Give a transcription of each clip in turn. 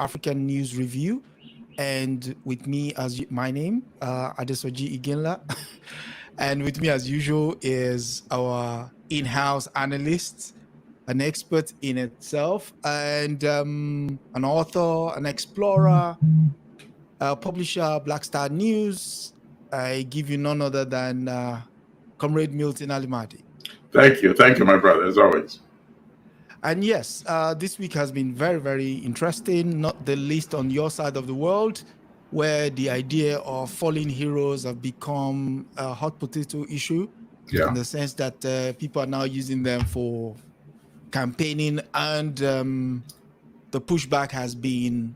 African News Review. And with me, my name, Adesoji Iginla. And with me, as usual, is our in-house analyst, an expert in itself, and an author, an explorer, a publisher, Black Star News. I give you none other than Comrade Milton Allimadi. Thank you, my brother, as always. And yes, this week has been very, very interesting, not the least on your side of the world, where the idea of fallen heroes have become a hot potato issue, in the sense that people are now using them for campaigning, and the pushback has been,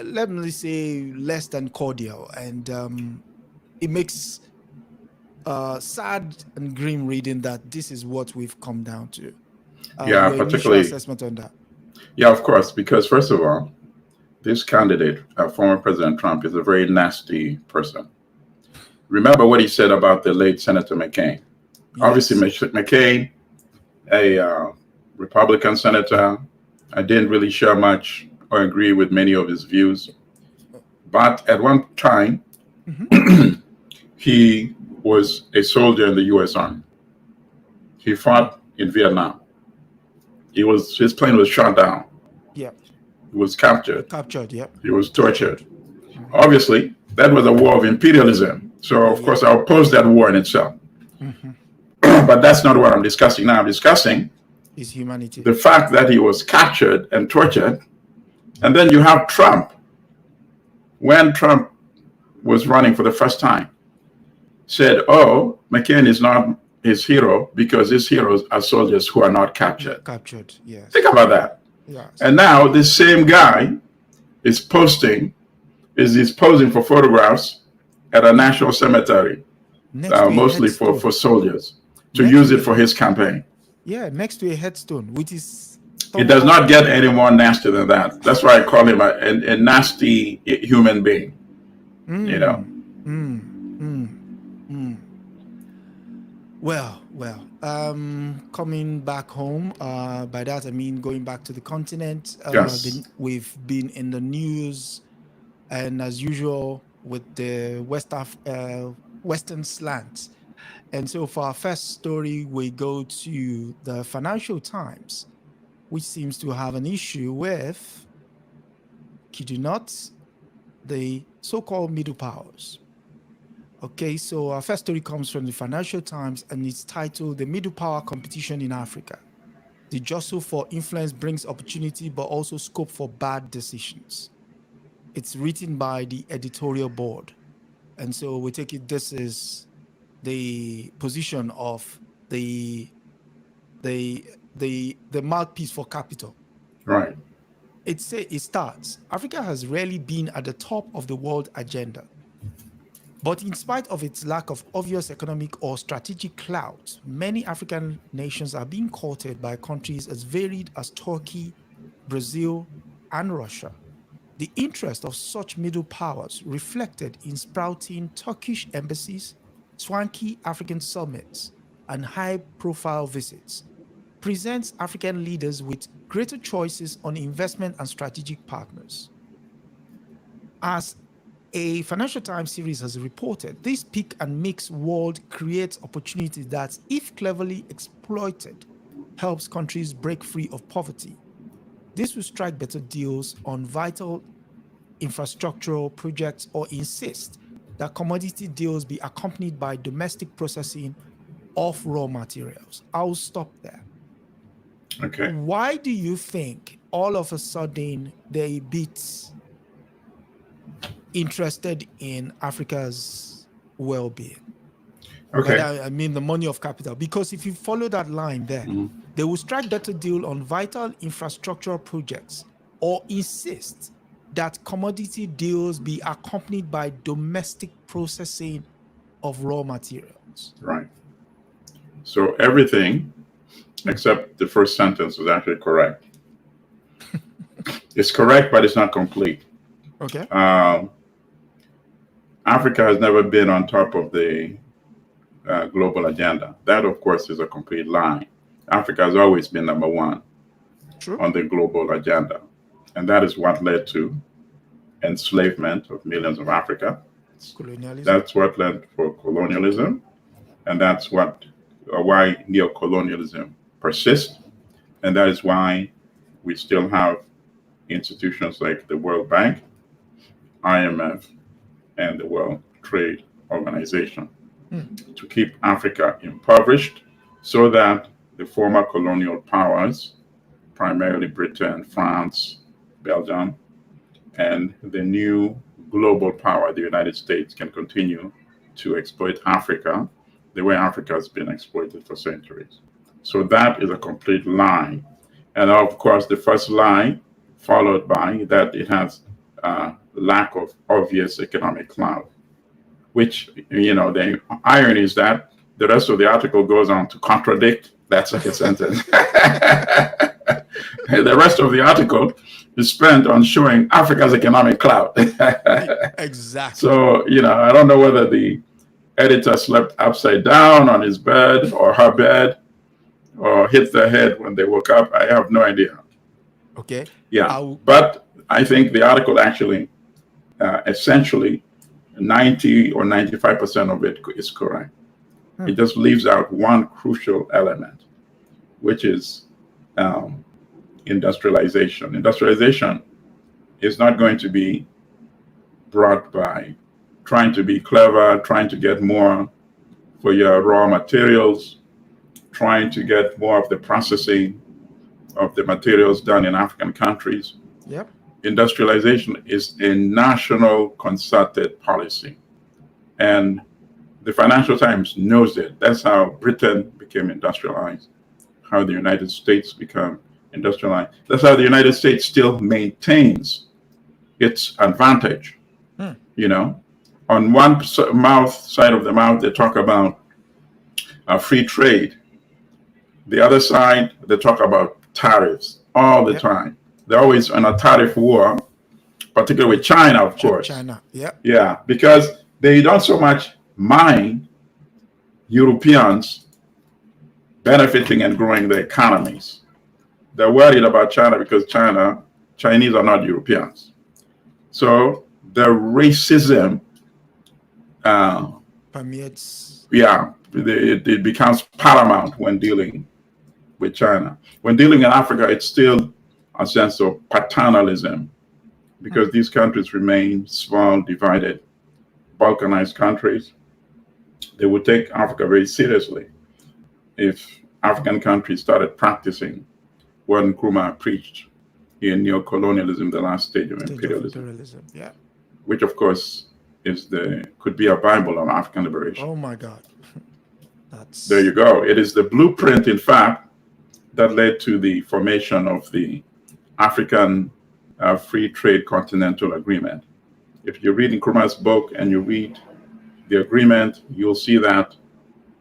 let me say, less than cordial. And it makes sad and grim reading that this is what we've come down to. Particularly assessment on that. Yeah, of course, because first of all, this candidate, former President Trump, is a very nasty person. Remember what he said about the late Senator McCain. Yes. Obviously, McCain, a Republican senator, I didn't really share much or agree with many of his views. But at one time, he was a soldier in the U.S. Army. He fought in Vietnam. His plane was shot down. Yeah. He was captured. Yeah. He was tortured. Obviously, that was a war of imperialism. So, of course, I oppose that war in itself. But that's not what I'm discussing now. I'm discussing his humanity. The fact that he was captured and tortured. And then you have Trump. When Trump was running for the first time, said, oh, McCain is not his hero because his heroes are soldiers who are not captured. Captured, yes. Think about that. Yes. And now this same guy is posing for photographs at a national cemetery, mostly for soldiers, to use it for his campaign. Yeah, next to a headstone, which is... It does not get any more nasty than that. That's why I call him a nasty human being, you know. Well, coming back home, by that I mean going back to the continent. Yes. We've been in the news, and as usual with the Western slant. And so for our first story, we go to the Financial Times, which seems to have an issue with, kid you not, the so-called middle powers. Okay, so our first story comes from the Financial Times, and it's titled "The Middle Power Competition in Africa. The jostle for influence brings opportunity, but also scope for bad decisions." It's written by the editorial board. And so we take it this is the position of the mouthpiece for capital. Right. It starts, Africa has rarely been at the top of the world agenda. But in spite of its lack of obvious economic or strategic clout, many African nations are being courted by countries as varied as Turkey, Brazil, and Russia. The interest of such middle powers reflected in sprouting Turkish embassies, swanky African summits, and high-profile visits presents African leaders with greater choices on investment and strategic partners. As a Financial Times series has reported, this pick and mix world creates opportunity that, if cleverly exploited, helps countries break free of poverty. This will strike better deals on vital infrastructural projects or insist that commodity deals be accompanied by domestic processing of raw materials. I'll stop there. Okay. Why do you think all of a sudden they're a bit interested in Africa's well-being? Okay. I mean the money of capital. Because if you follow that line there, they will strike better deal on vital infrastructural projects or insist that commodity deals be accompanied by domestic processing of raw materials. Right. So everything except the first sentence is actually correct. It's correct, but it's not complete. Okay. Africa has never been on top of the global agenda. That, of course, is a complete lie. Africa has always been number one. True. On the global agenda. And that is what led to enslavement of millions of Africa. Colonialism. That's what led for colonialism. And that's why neocolonialism persists. And that is why we still have institutions like the World Bank, IMF, and the World Trade Organization to keep Africa impoverished so that the former colonial powers, primarily Britain, France, Belgium, and the new global power, the United States, can continue to exploit Africa the way Africa has been exploited for centuries. So that is a complete lie. And of course, the first lie, followed by that it has lack of obvious economic clout, which, the irony is that the rest of the article goes on to contradict that second sentence. The rest of the article is spent on showing Africa's economic clout. Exactly. So, I don't know whether the editor slept upside down on his bed or her bed or hit their head when they woke up. I have no idea. Okay. Yeah. But I think the article actually, essentially, 90 or 95% of it is correct. It just leaves out one crucial element, which is industrialization. Industrialization is not going to be brought by trying to be clever, trying to get more for your raw materials, trying to get more of the processing of the materials done in African countries. Yep. Industrialization is a national concerted policy. And the Financial Times knows it. That's how Britain became industrialized, how the United States became industrialized. That's how the United States still maintains its advantage. On one side of the mouth, they talk about free trade. The other side, they talk about tariffs all the time. They're always on a tariff war, particularly with China, of course. China, yeah, because they don't so much mind Europeans benefiting and growing their economies. They're worried about China because Chinese are not Europeans. So the racism permeates. Yeah, it becomes paramount when dealing with China. When dealing in Africa, it's still a sense of paternalism because these countries remain small, divided, balkanized countries. They would take Africa very seriously if African countries started practicing what Nkrumah preached in neocolonialism, the last stage of imperialism. Yeah. Which, of course, could be a Bible on African liberation. Oh my God. There you go. It is the blueprint, in fact, that led to the formation of the African Free Trade Continental Agreement. If you read Nkrumah's book and you read the agreement, you'll see that,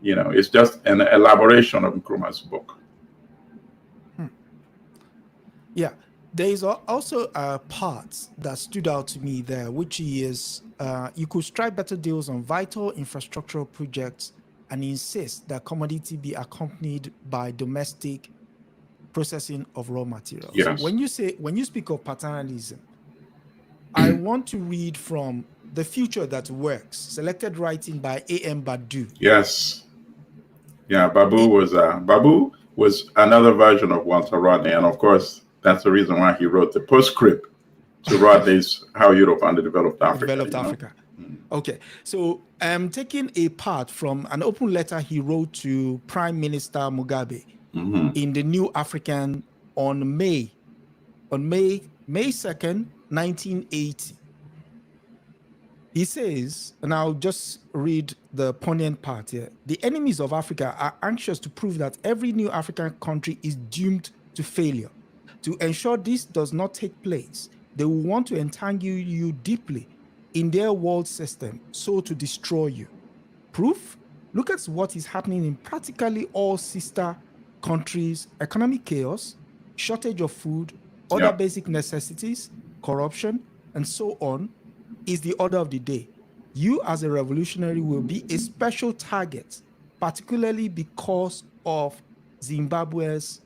it's just an elaboration of Nkrumah's book. Yeah. There is also a part that stood out to me there, which is you could strike better deals on vital infrastructural projects and insist that commodity be accompanied by domestic processing of raw materials. Yes. When you speak of paternalism, I want to read from The Future That Works, selected writing by A.M. Badu. Yes. Yeah, Babu was another version of Walter Rodney, and of course, that's the reason why he wrote the postscript to Rodney's How Europe Underdeveloped Africa. Okay, so I'm taking a part from an open letter he wrote to Prime Minister Mugabe in the New African on May 2nd, 1980. He says, and I'll just read the poignant part here. The enemies of Africa are anxious to prove that every new African country is doomed to failure. To ensure this does not take place, they will want to entangle you deeply in their world system, so to destroy you. Proof? Look at what is happening in practically all sister countries: economic chaos, shortage of food, other basic necessities, corruption, and so on is the order of the day. You as a revolutionary will be a special target, particularly because of Zimbabwe's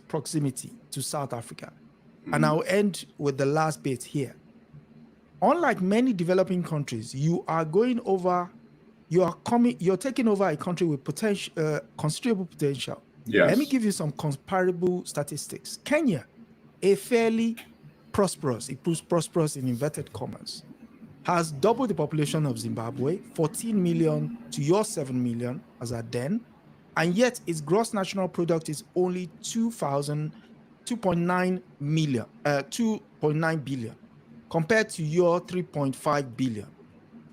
proximity to South Africa. And I'll end with the last bit here. Unlike many developing countries, you're taking over a country with considerable potential. Yes. Let me give you some comparable statistics. Kenya, a fairly prosperous, it puts prosperous in inverted commas, has double the population of Zimbabwe, 14 million to your 7 million as at then, and yet its gross national product is only 2.9 billion, compared to your 3.5 billion.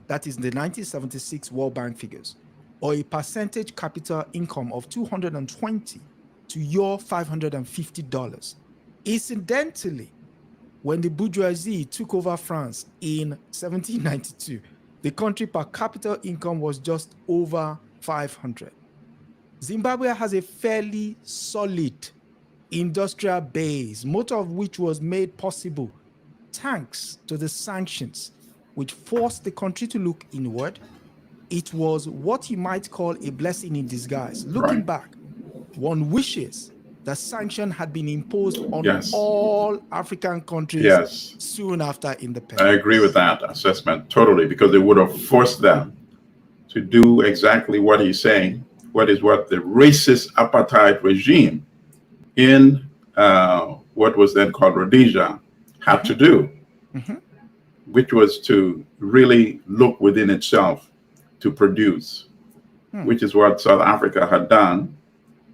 That is the 1976 World Bank figures, or a percentage capital income of 220 to your $550. Incidentally, when the bourgeoisie took over France in 1792, the country per capita income was just over 500. Zimbabwe has a fairly solid industrial base, most of which was made possible thanks to the sanctions, which forced the country to look inward. It was what you might call a blessing in disguise. Looking back, one wishes the sanction had been imposed on all African countries soon after independence. I agree with that assessment totally, because it would have forced them to do exactly what he's saying, what the racist apartheid regime in what was then called Rhodesia had to do, which was to really look within itself to produce, which is what South Africa had done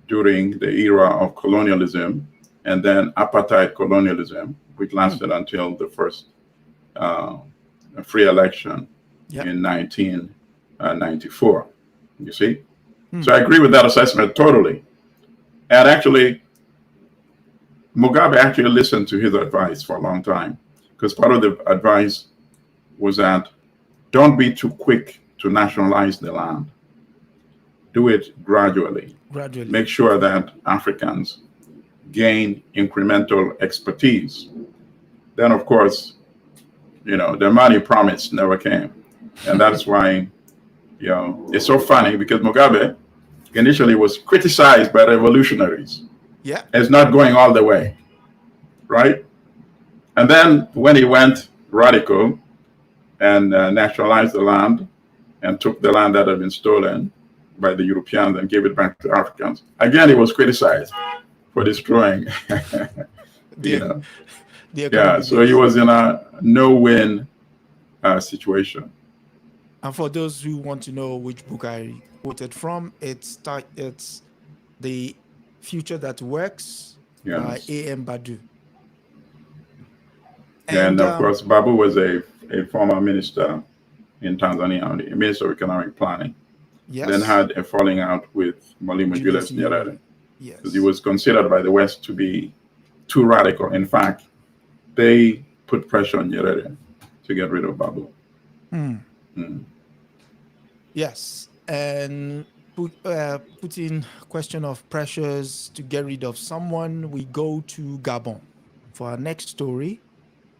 during the era of colonialism and then apartheid colonialism, which lasted until the first free election in 1994. You see? So I agree with that assessment totally. And actually, Mugabe actually listened to his advice for a long time, because part of the advice was that don't be too quick to nationalize the land. Do it gradually. Make sure that Africans gain incremental expertise. Then, of course, the money promised never came. And that's why, it's so funny, because Mugabe initially was criticized by revolutionaries as not going all the way, right? And then when he went radical and nationalized the land and took the land that had been stolen by the Europeans and gave it back to Africans, again, he was criticized for destroying, so he was in a no-win situation. And for those who want to know which book I quoted from, it's The Future That Works by A.M. Badu. And of course, Babu was a former minister in Tanzania, a minister of economic planning. Then had a falling out with Mwalimu Julius Nyerere. Because he was considered by the West to be too radical. In fact, they put pressure on Nyerere to get rid of Babu. Yes, and putting question of pressures to get rid of someone, we go to Gabon for our next story,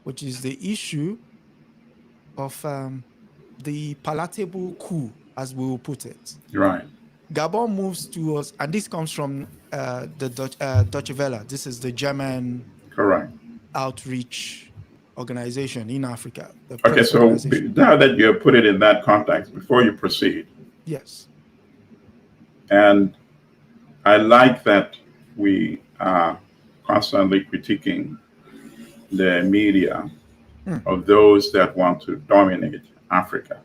which is the issue of the palatable coup, as we will put it. Right. Gabon moves towards, and this comes from the Deutsche Welle. This is the German outreach organization in Africa. Okay, so now that you have put it in that context, before you proceed. Yes. And I like that we are constantly critiquing the media of those that want to dominate Africa.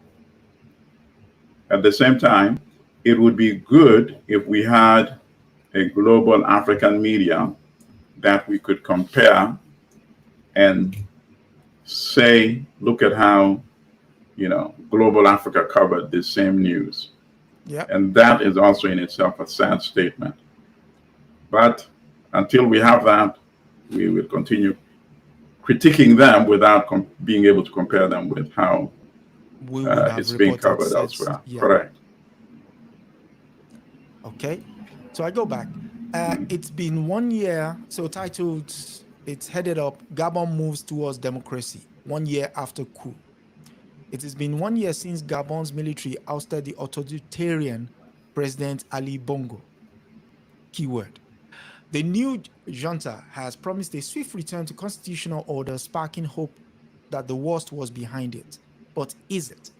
At the same time, it would be good if we had a global African media that we could compare and say, look at how, global Africa covered the same news. And that is also in itself a sad statement. But until we have that, we will continue critiquing them without being able to compare them with how it's being covered elsewhere. Correct. Okay, so I go back. It's been 1 year, so titled, it's headed up, Gabon moves towards democracy, 1 year after coup. It has been 1 year since Gabon's military ousted the authoritarian President Ali Bongo. Keyword. The new junta has promised a swift return to constitutional order, sparking hope that the worst was behind it. But is it?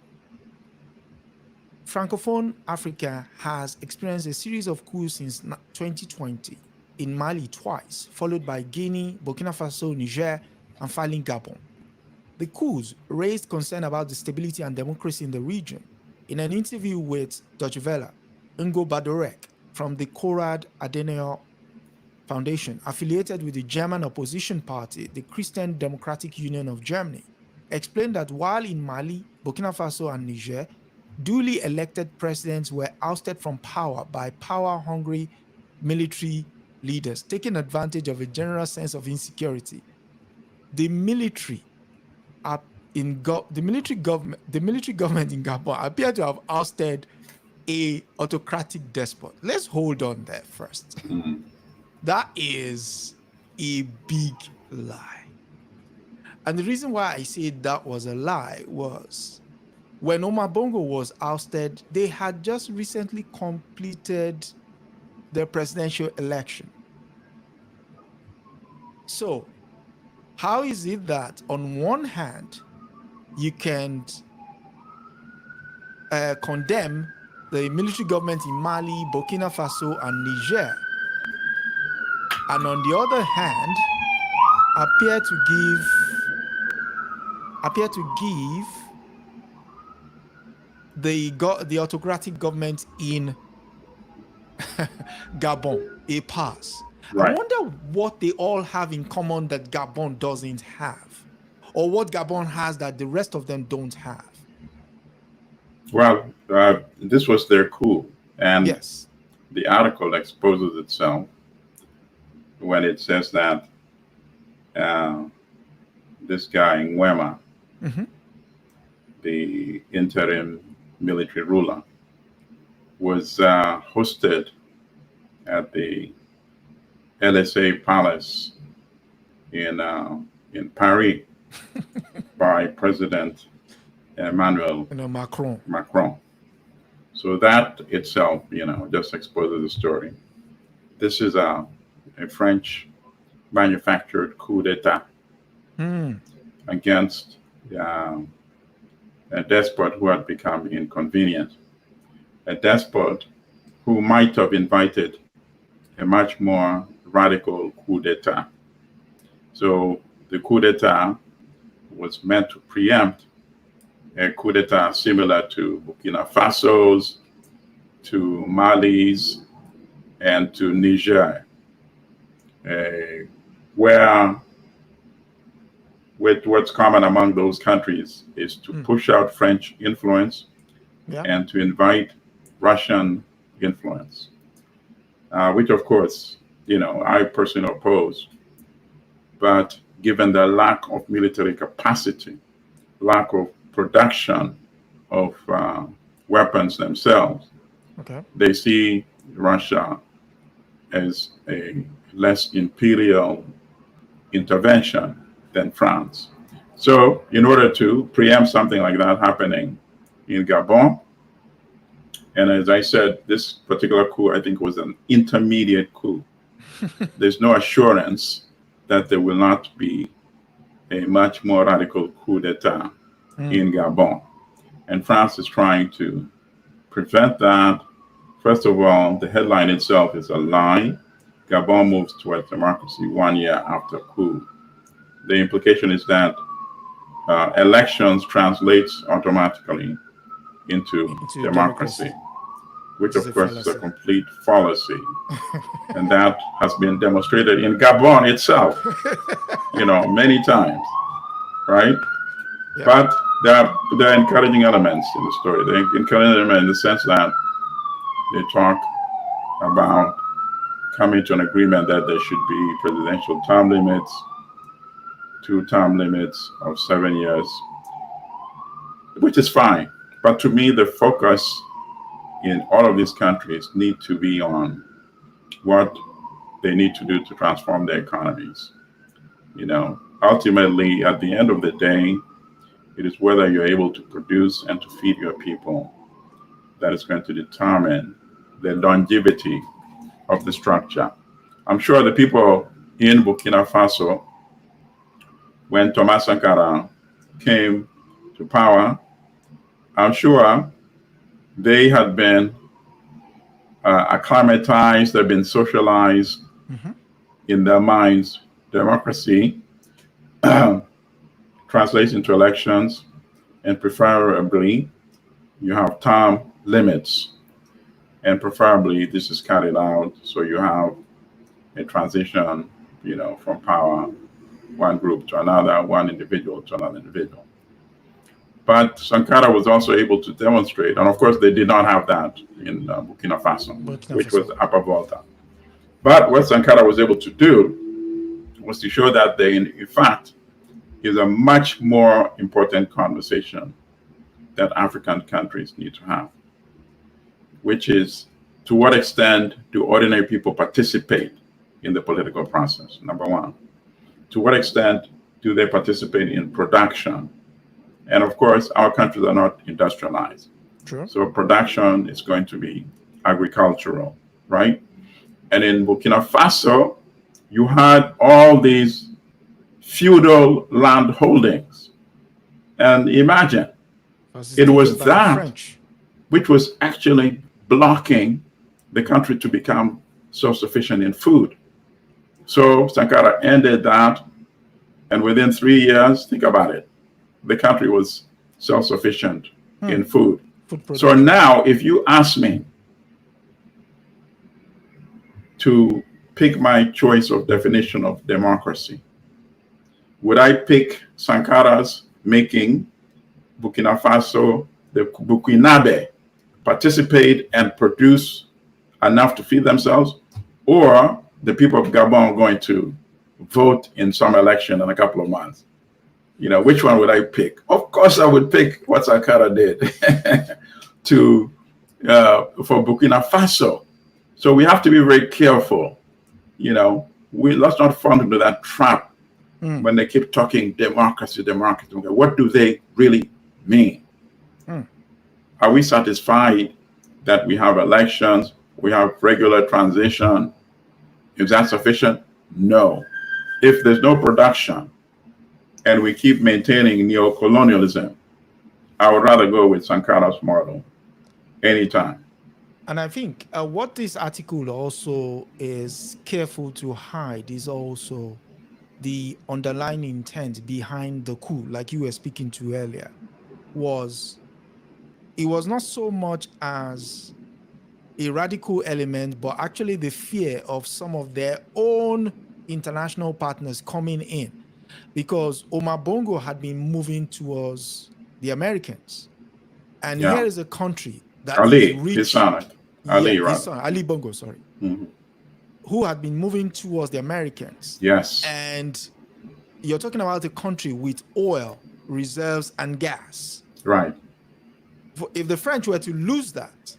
Francophone Africa has experienced a series of coups since 2020, in Mali twice, followed by Guinea, Burkina Faso, Niger, and finally Gabon. The coups raised concern about the stability and democracy in the region. In an interview with Deutsche Welle, Ingo Badorek from the Konrad Adenauer Foundation, affiliated with the German opposition party, the Christian Democratic Union of Germany, explained that while in Mali, Burkina Faso, and Niger, duly elected presidents were ousted from power by power-hungry military leaders, taking advantage of a general sense of insecurity. The military government in Gabon appear to have ousted a autocratic despot. Let's hold on there first. That is a big lie. And the reason why I say that was a lie was when Omar Bongo was ousted, they had just recently completed their presidential election. So how is it that on one hand, you can condemn the military government in Mali, Burkina Faso, and Niger, and on the other hand, appear to give the autocratic government in Gabon a pass? Right. I wonder what they all have in common that Gabon doesn't have, or what Gabon has that the rest of them don't have. Well, this was their coup, and Yes. the article exposes itself when it says that this guy Nguema, the interim military ruler, was hosted at the LSA Palace in Paris by President Emmanuel Macron. So that itself, just exposes the story. This is a French manufactured coup d'etat against a despot who had become inconvenient, a despot who might have invited a much more radical coup d'etat. So the coup d'etat was meant to preempt a coup d'etat similar to Burkina Faso's, to Mali's, and to Niger, where with what's common among those countries is to push out French influence and to invite Russian influence, which of course, I personally oppose. But given the lack of military capacity, lack of production of weapons themselves, they see Russia as a less imperial intervention than France. So in order to preempt something like that happening in Gabon, and as I said, this particular coup, I think, was an intermediate coup. There's no assurance that there will not be a much more radical coup d'etat in Gabon. And France is trying to prevent that. First of all, the headline itself is a lie. Gabon moves towards democracy 1 year after coup. The implication is that elections translates automatically into democracy, which of course is a complete fallacy. And that has been demonstrated in Gabon itself, many times, right? Yeah. But there are encouraging elements in the story. They're encouraging elements in the sense that they talk about coming to an agreement that there should be presidential term limits, 2 term limits of 7 years, which is fine. But to me, the focus in all of these countries need to be on what they need to do to transform their economies. Ultimately, at the end of the day, it is whether you're able to produce and to feed your people that is going to determine the longevity of the structure. I'm sure the people in Burkina Faso, when Thomas Sankara came to power, I'm sure they had been acclimatized, they've been socialized in their minds. Democracy translates into elections, and preferably you have term limits, and preferably this is carried out so you have a transition, from power, one group to another, one individual to another individual. But Sankara was also able to demonstrate, and of course they did not have that in Burkina Faso, which was Upper Volta. But what Sankara was able to do was to show that there, in fact, is a much more important conversation that African countries need to have, which is, to what extent do ordinary people participate in the political process, number one? To what extent do they participate in production? And of course, our countries are not industrialized. True. So production is going to be agricultural, right? And in Burkina Faso, you had all these feudal land holdings. And imagine, it was that which was actually blocking the country to become self-sufficient in food. So Sankara ended that, and within 3 years, think about it, the country was self-sufficient in food. So now, if you ask me to pick my choice of definition of democracy, would I pick Sankara's making Burkina Faso, the Burkinabe, participate and produce enough to feed themselves, or the people of Gabon going to vote in some election in a couple of months? Which one would I pick? Of course, I would pick what Sankara did for Burkina Faso. So we have to be very careful. Let's not fall into that trap when they keep talking democracy. What do they really mean? Are we satisfied that we have elections, we have regular transition? Is that sufficient? No. If there's no production and we keep maintaining neo-colonialism, I would rather go with Sankara's model anytime. And I think what this article also is careful to hide is also the underlying intent behind the coup, like you were speaking to earlier, it was not so much as a radical element, but actually the fear of some of their own international partners coming in, because Omar Bongo had been moving towards the Americans. And here is a country that Ali, is rich. His son, Ali, right? His son, Ali Bongo, sorry. Who had been moving towards the Americans. Yes. And you're talking about a country with oil reserves and gas. Right. If the French were to lose that,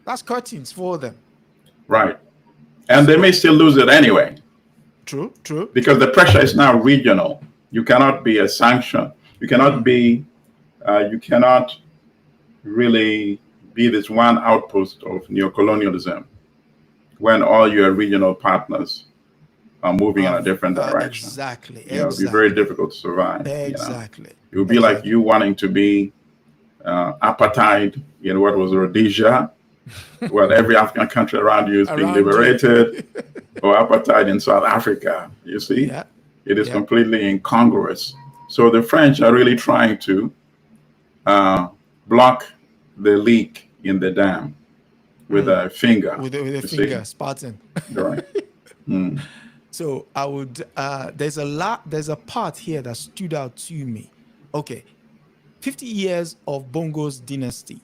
that's curtains for them. Right. And they may still lose it anyway. True. Because the pressure is now regional. You cannot be a sanction. You cannot be, you cannot really be this one outpost of neocolonialism when all your regional partners are moving in a different direction. Exactly. It would be very difficult to survive. Exactly. It would be like you wanting to be apartheid in what was Rhodesia, where every African country around you is being liberated, or apartheid in South Africa. You see, it is completely incongruous. So the French are really trying to block the leak in the dam with a finger. With a finger, Spartan. Right. So I would. There's a part here that stood out to me. Okay, 50 years of Bongo's dynasty.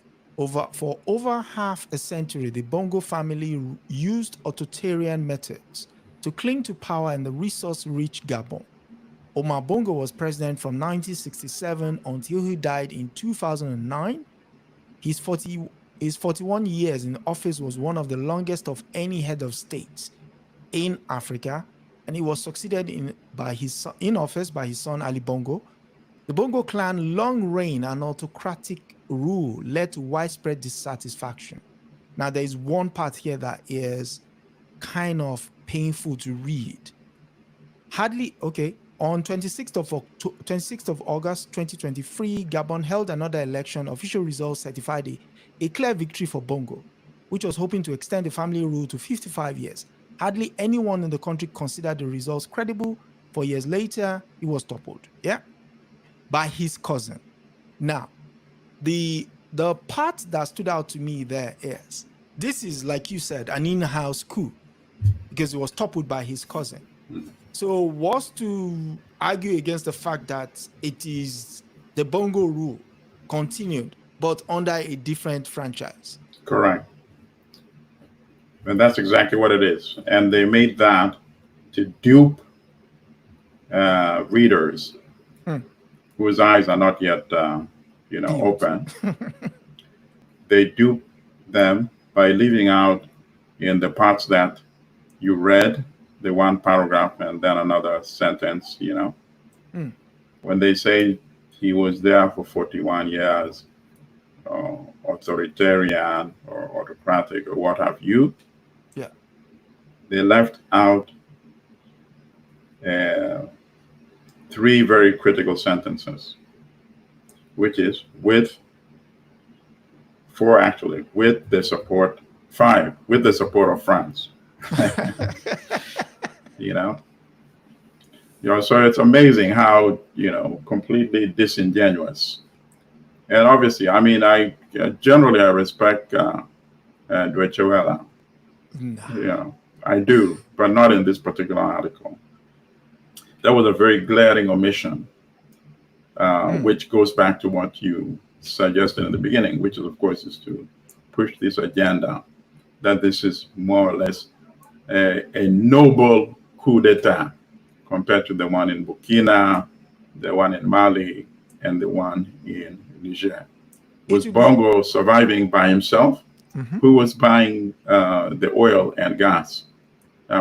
For over half a century, the Bongo family used authoritarian methods to cling to power in the resource-rich Gabon. Omar Bongo was president from 1967 until he died in 2009. His 41 years in office was one of the longest of any head of state in Africa, and he was succeeded in office by his son Ali Bongo. The Bongo clan long reign and autocratic rule led to widespread dissatisfaction. Now, there is one part here that is kind of painful to read. On 26th of August 2023, Gabon held another election. Official results certified a clear victory for Bongo, which was hoping to extend the family rule to 55 years. Hardly anyone in the country considered the results credible. 4 years later, he was toppled, by his cousin. Now, the part that stood out to me there is, this is, like you said, an in-house coup, because it was toppled by his cousin. So what's to argue against the fact that it is the Bongo rule continued, but under a different franchise? Correct. And that's exactly what it is. And they made that to dupe readers whose eyes are not yet, open. They dupe them by leaving out in the parts that you read, the one paragraph and then another sentence, When they say he was there for 41 years, authoritarian or autocratic or what have you, they left out 3 very critical sentences, which is with the support of France. So it's amazing how, completely disingenuous. And obviously, I generally respect Deutsche Welle. I do, but not in this particular article. That was a very glaring omission, which goes back to what you suggested in the beginning, which is, of course, is to push this agenda that this is more or less a noble coup d'etat compared to the one in Burkina, the one in Mali, and the one in Niger. Was Bongo surviving by himself? Who was buying the oil and gas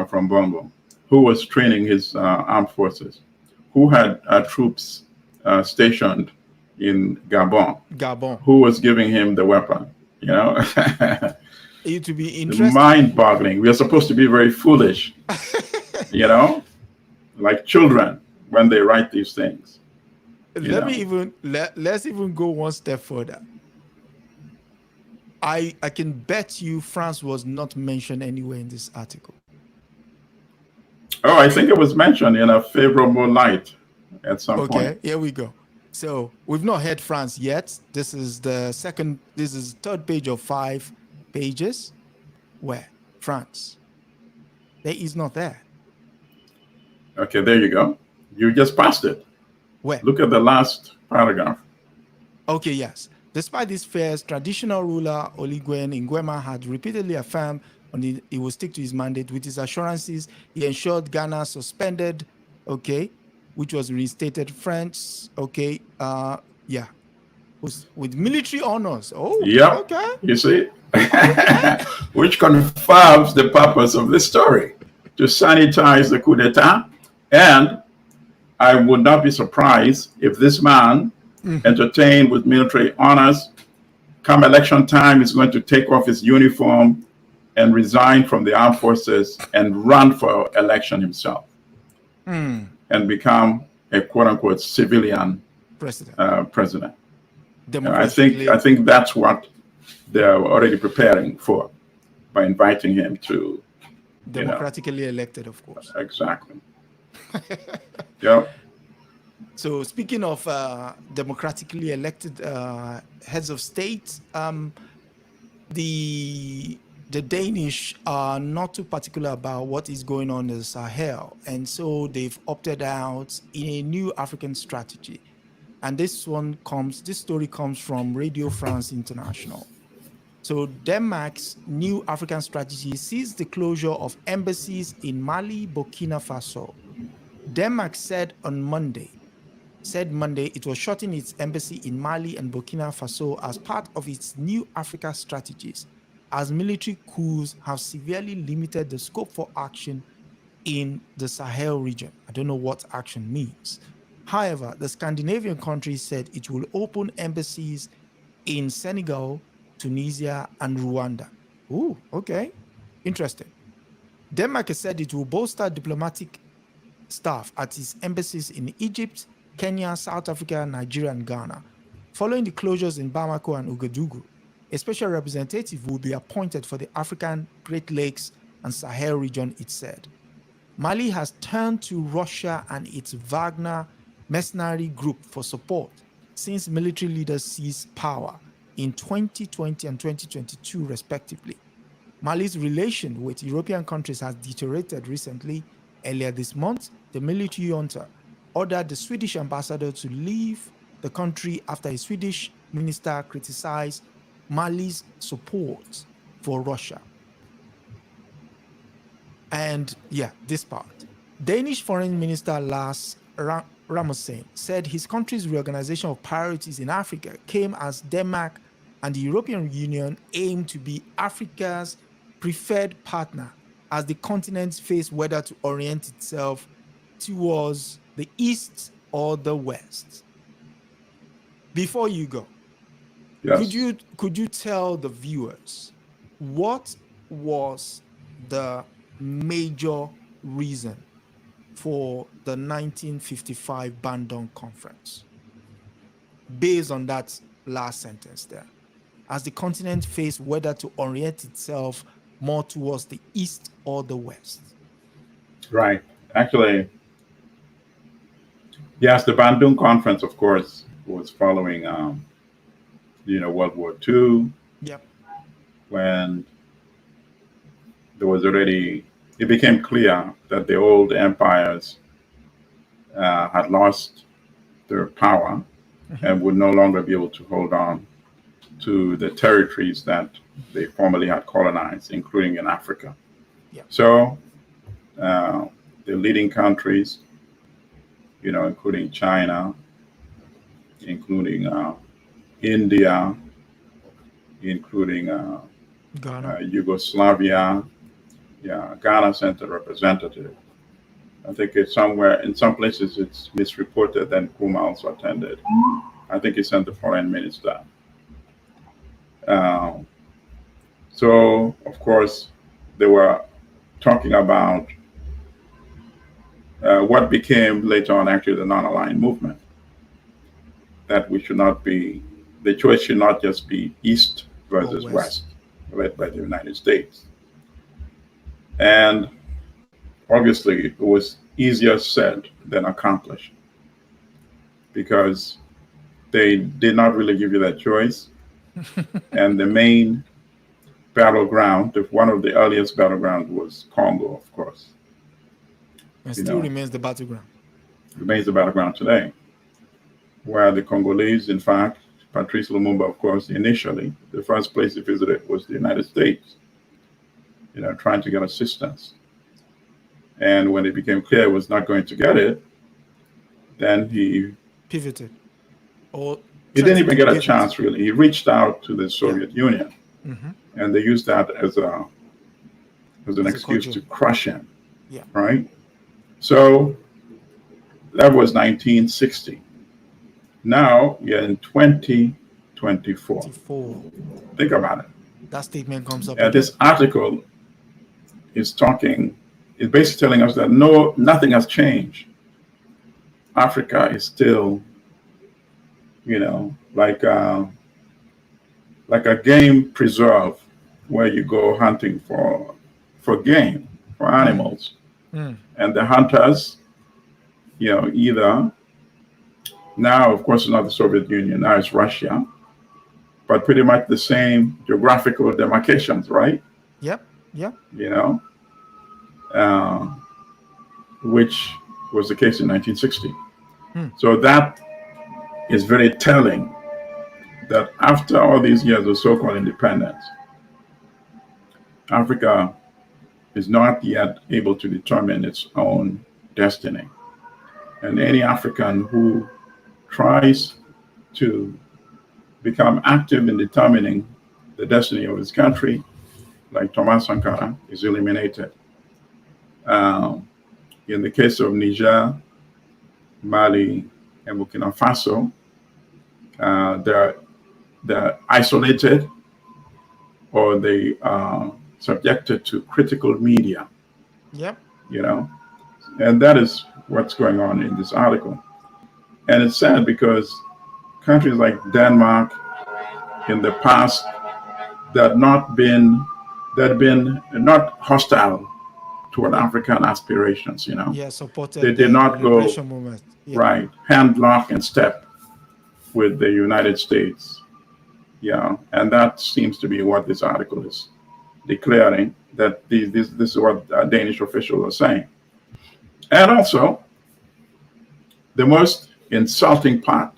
from Bongo? Who was training his armed forces? Who had troops stationed in Gabon? Who was giving him the weapon? It to be interesting. Mind-boggling. We are supposed to be very foolish, like children when they write these things. Let's even go one step further. I can bet you France was not mentioned anywhere in this article. Oh, I think it was mentioned in a favorable light at some point. Okay, here we go. So we've not heard France yet. This is third page of 5 pages. Where? France. There is not there. Okay, there you go. You just passed it. Where? Look at the last paragraph. Okay, yes. Despite these fears, traditional ruler Oliguen Nguema had repeatedly affirmed he will stick to his mandate. With his assurances, he ensured Ghana suspended, which was reinstated France, with military honors. Oh, yeah. Okay. You see? Which confirms the purpose of this story, to sanitize the coup d'etat. And I would not be surprised if this man, entertained with military honors, come election time, is going to take off his uniform and resign from the armed forces and run for election himself and become a quote-unquote civilian president. I think that's what they're already preparing for by inviting him to democratically elected, of course. Exactly. Yeah. So speaking of democratically elected heads of state, the Danish are not too particular about what is going on in the Sahel, and so they've opted out in a new African strategy. And this story comes from Radio France International. So Denmark's new African strategy sees the closure of embassies in Mali, Burkina Faso. Denmark said Monday it was shutting its embassy in Mali and Burkina Faso as part of its new Africa strategies, as military coups have severely limited the scope for action in the Sahel region. I don't know what action means. However, the Scandinavian countries said it will open embassies in Senegal, Tunisia, and Rwanda. Ooh, okay. Interesting. Denmark has said it will bolster diplomatic staff at its embassies in Egypt, Kenya, South Africa, Nigeria, and Ghana. Following the closures in Bamako and Ouagadougou, a special representative will be appointed for the African Great Lakes and Sahel region, it said. Mali has turned to Russia and its Wagner mercenary group for support since military leaders seized power in 2020 and 2022, respectively. Mali's relation with European countries has deteriorated recently. Earlier this month, the military junta ordered the Swedish ambassador to leave the country after a Swedish minister criticized Mali's support for Russia. And yeah, this part. Danish Foreign Minister Lars Rasmussen said his country's reorganization of priorities in Africa came as Denmark and the European Union aim to be Africa's preferred partner as the continent faced whether to orient itself towards the East or the West. Before you go, yes. could you tell the viewers what was the major reason for the 1955 Bandung Conference based on that last sentence there? As the continent faced whether to orient itself more towards the East or the West. Right. Actually, yes, the Bandung Conference, of course, was following, World War II. Yep. When there was already, it became clear that the old empires had lost their power and would no longer be able to hold on to the territories that they formerly had colonized, including in Africa. Yeah. So the leading countries, including China, including India, including Ghana. Yugoslavia. Yeah, Ghana sent a representative. I think it's somewhere, in some places it's misreported that Nkrumah also attended. I think he sent the foreign minister. So, of course, they were talking about what became later on actually the non-aligned movement, that we should not be, the choice should not just be East versus West, led by the United States. And obviously, it was easier said than accomplished because they did not really give you that choice. And the main battleground, one of the earliest battlegrounds, was Congo, of course. And still remains the battleground. Remains the battleground today, where the Congolese, in fact, Patrice Lumumba, of course, initially, the first place he visited was the United States, trying to get assistance. And when it became clear he was not going to get it, then he pivoted. Or he didn't even get a chance, really. He reached out to the Soviet Union, and they used that as an excuse to crush him. Yeah. Right? So that was 1960. Now we're in 2024. Think about it. That statement comes up. And this article is basically telling us that nothing has changed. Africa is still, like a game preserve where you go hunting for game, for animals. And the hunters, either now, of course, it's not the Soviet Union, now it's Russia, but pretty much the same geographical demarcations, right? Yep. Which was the case in 1960. So that is very telling that after all these years of so-called independence, Africa is not yet able to determine its own destiny. And any African who tries to become active in determining the destiny of his country, like Thomas Sankara, is eliminated. In the case of Niger, Mali, and Burkina Faso, they're isolated, or they are subjected to critical media Yep. you know, and that is what's going on in this article. And it's sad because countries like Denmark in the past that had been not hostile toward African aspirations, Yeah, they supported did the not go liberation movement. Yeah. right hand lock and step with the United States. Yeah, and that seems to be what this article is declaring, that this is what Danish officials are saying. And also, the most insulting part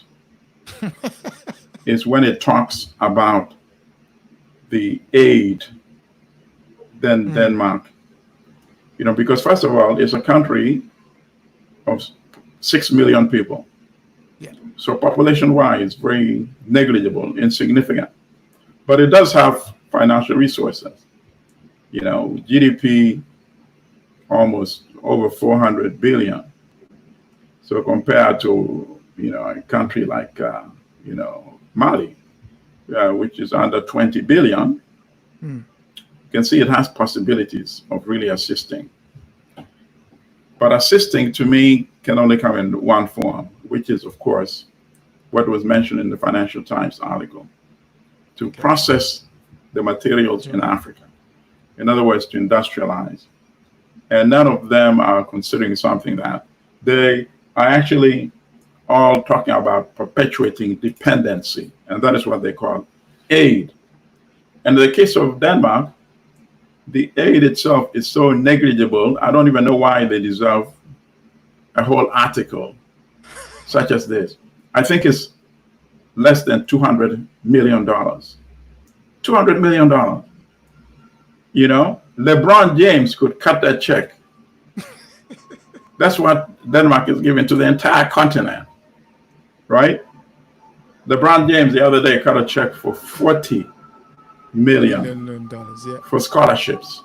is when it talks about the aid than Denmark. Because first of all, it's a country of 6 million people. Yeah. So population-wise, very negligible, insignificant. But it does have financial resources. GDP almost over 400 billion. So compared to, a country like, Mali, which is under 20 billion, you can see it has possibilities of really assisting. But assisting, to me, can only come in one form, which is, of course, what was mentioned in the Financial Times article, to process the materials in Africa. In other words, to industrialize. And none of them are considering something that they are actually all talking about perpetuating dependency. And that is what they call aid. And in the case of Denmark, the aid itself is so negligible, I don't even know why they deserve a whole article such as this. I think it's less than $200 million. $200 million. LeBron James could cut that check. That's what Denmark is giving to the entire continent, right? LeBron James the other day cut a check for $40 million for scholarships.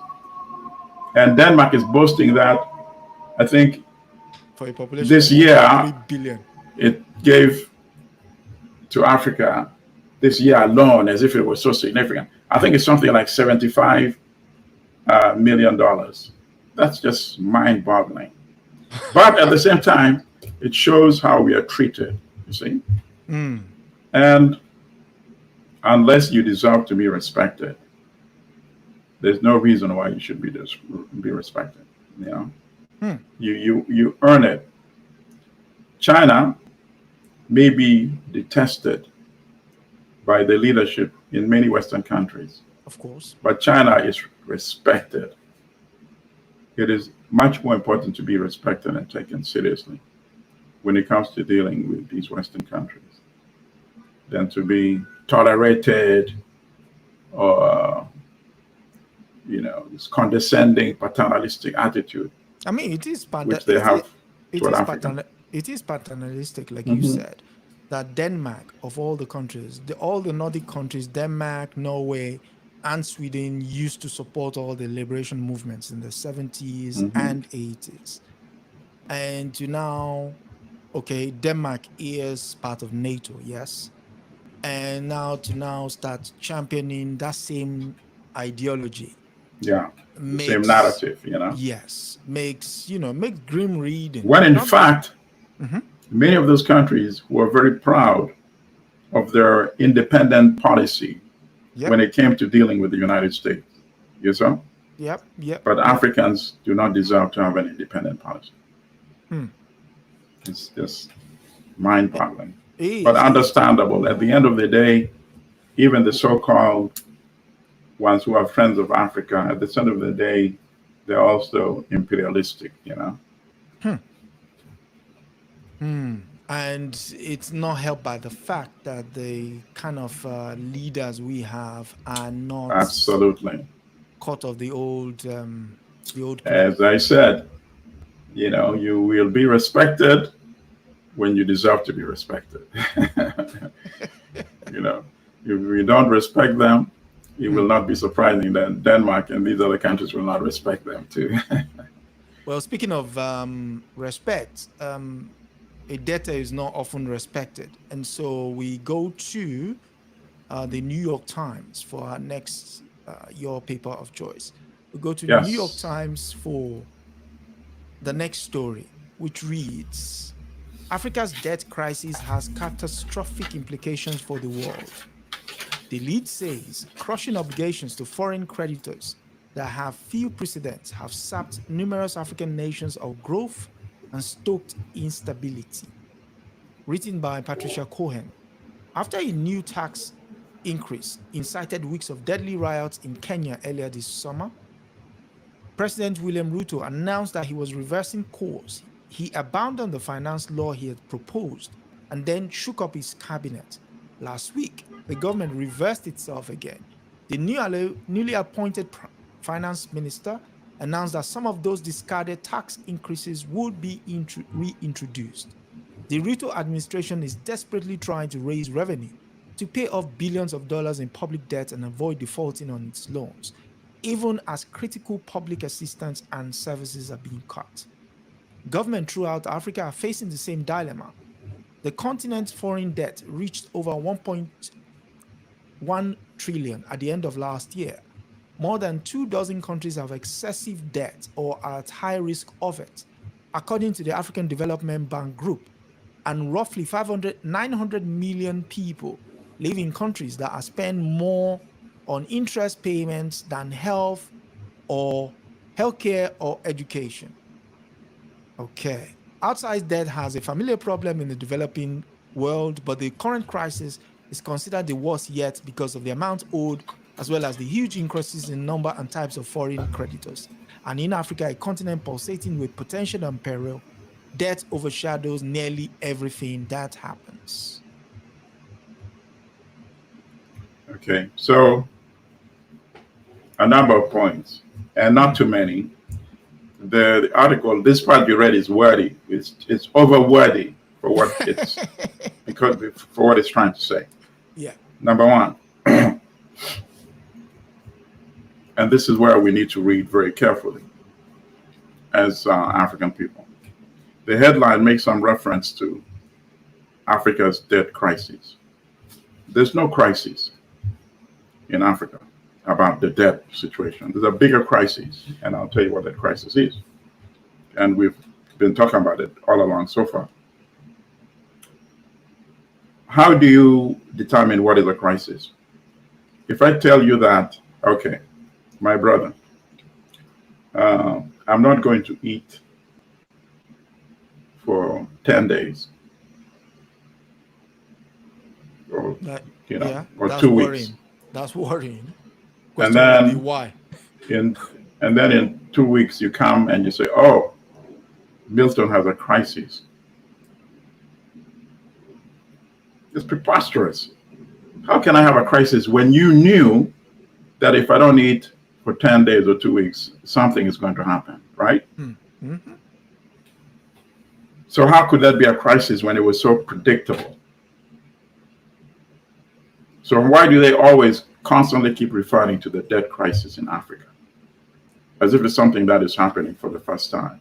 And Denmark is boasting that, I think, for a population this year, 3 billion. It gave to Africa this year alone, as if it was so significant. I think it's something like $75 million. That's just mind-boggling. But at the same time, it shows how we are treated, you see? And unless you deserve to be respected, there's no reason why you should be respected. You earn it. China may be detested by the leadership in many Western countries. Of course. But China is respected. It is much more important to be respected and taken seriously when it comes to dealing with these Western countries than to be tolerated or, this condescending, paternalistic attitude. I mean, it is which they have toward Africa. It is paternalistic, like you said, that Denmark, of all the countries, all the Nordic countries, Denmark, Norway, and Sweden used to support all the liberation movements in the 70s and 80s. And to now, Denmark is part of NATO, yes. And now to start championing that same ideology. Yeah, same narrative, Yes, makes grim reading. When in fact, many of those countries were very proud of their independent policy when it came to dealing with the United States. You saw? Yep. But Africans do not deserve to have an independent policy. It's just mind-boggling. But understandable. At the end of the day, even the so-called ones who are friends of Africa, at the end of the day, they're also imperialistic, And it's not helped by the fact that the kind of leaders we have are not absolutely caught of the old As I said, you will be respected when you deserve to be respected. If we don't respect them, it will not be surprising that Denmark and these other countries will not respect them too. Well, speaking of respect, a debtor is not often respected. And so we go to the New York Times for our next, your paper of choice. We go to the New York Times for the next story, which reads, Africa's debt crisis has catastrophic implications for the world. The lead says crushing obligations to foreign creditors that have few precedents have sapped numerous African nations of growth and stoked instability. Written by Patricia Cohen. After a new tax increase incited weeks of deadly riots in Kenya earlier this summer, President William Ruto announced that he was reversing course. He abandoned the finance law he had proposed and then shook up his cabinet. Last week, the government reversed itself again. The newly appointed finance minister announced that some of those discarded tax increases would be reintroduced. The Ruto administration is desperately trying to raise revenue to pay off billions of dollars in public debt and avoid defaulting on its loans, even as critical public assistance and services are being cut. Governments throughout Africa are facing the same dilemma. The continent's foreign debt reached over 1.1 trillion at the end of last year. More than 24 countries have excessive debt or are at high risk of it, according to the African Development Bank Group, and roughly 900 million people live in countries that are spending more on interest payments than healthcare or education. Okay. Outside debt has a familiar problem in the developing world, but the current crisis is considered the worst yet because of the amount owed, as well as the huge increases in number and types of foreign creditors. And in Africa, a continent pulsating with potential and peril, debt overshadows nearly everything that happens. Okay, so a number of points, and not too many. The article, this part you read, is wordy. It's over wordy for what it's for what it's trying to say. Yeah. Number one, and this is where we need to read very carefully as African people. The headline makes some reference to Africa's debt crisis. There's no crisis in Africa about the debt situation. There's a bigger crisis, and I'll tell you what that crisis is. And we've been talking about it all along so far. How do you determine what is a crisis? If I tell you that, okay, my brother, I'm not going to eat for 10 days, or, or 2 weeks. Worrying. That's worrying. And then why? And then in 2 weeks you come and you say, oh, Milton has a crisis. It's preposterous. How can I have a crisis when you knew that if I don't eat for 10 days or 2 weeks, something is going to happen, right? Mm-hmm. So how could that be a crisis when it was so predictable? So why do they always constantly keep referring to the debt crisis in Africa as if it's something that is happening for the first time?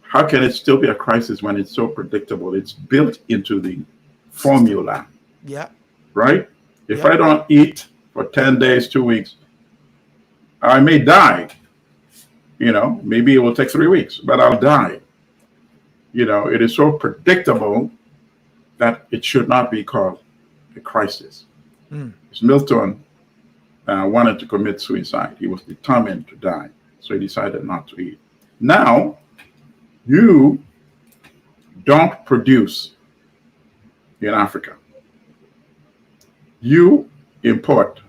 How can it still be a crisis when it's so predictable? It's built into the formula. Yeah. Right? If I don't eat for 10 days, 2 weeks, I may die. Maybe it will take 3 weeks, but I'll die. It is so predictable that it should not be called a crisis. Milton wanted to commit suicide. He was determined to die, so he decided not to eat. Now, you don't produce in Africa. You import.